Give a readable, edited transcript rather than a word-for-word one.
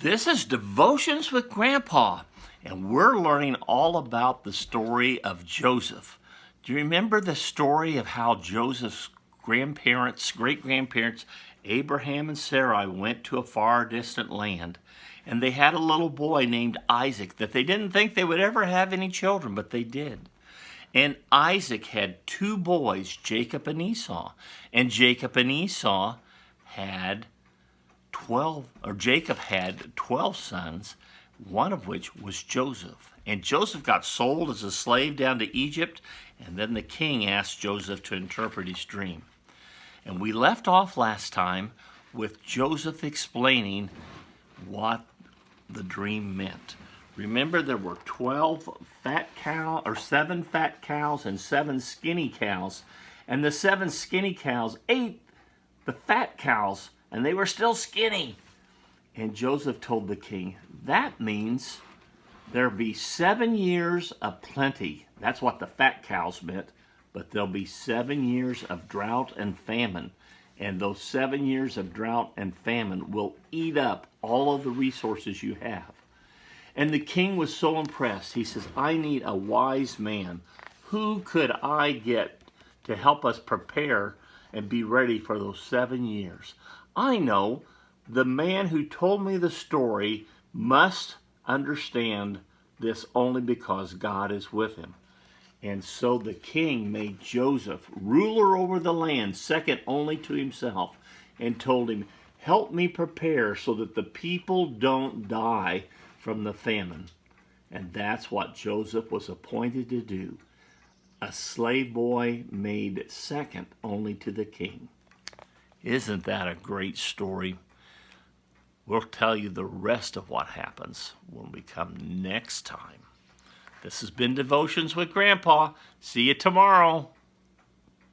This is Devotions with Grandpa, and we're learning all about the story of Joseph. Do you remember the story of how Joseph's great-grandparents, Abraham and Sarai, went to a far distant land, and they had a little boy named Isaac that they didn't think they would ever have any children, but they did. And Isaac had two boys, Jacob and Esau, and Jacob had 12 sons, one of which was Joseph. And Joseph got sold as a slave down to Egypt, and then the king asked Joseph to interpret his dream. And we left off last time with Joseph explaining what the dream meant. Remember, there were 7 fat cows and 7 skinny cows, and the 7 skinny cows ate the fat cows, and they were still skinny. And Joseph told the king, that means there'll be 7 years of plenty. That's what the fat cows meant. But there'll be 7 years of drought and famine. And those 7 years of drought and famine will eat up all of the resources you have. And the king was so impressed. He says, I need a wise man. Who could I get to help us prepare and be ready for those 7 years? I know the man who told me the story must understand this only because God is with him. And so the king made Joseph ruler over the land, second only to himself, and told him, help me prepare so that the people don't die from the famine. And that's what Joseph was appointed to do. A slave boy made second only to the king. Isn't that a great story? We'll tell you the rest of what happens when we come next time. This has been Devotions with Grandpa. See you tomorrow.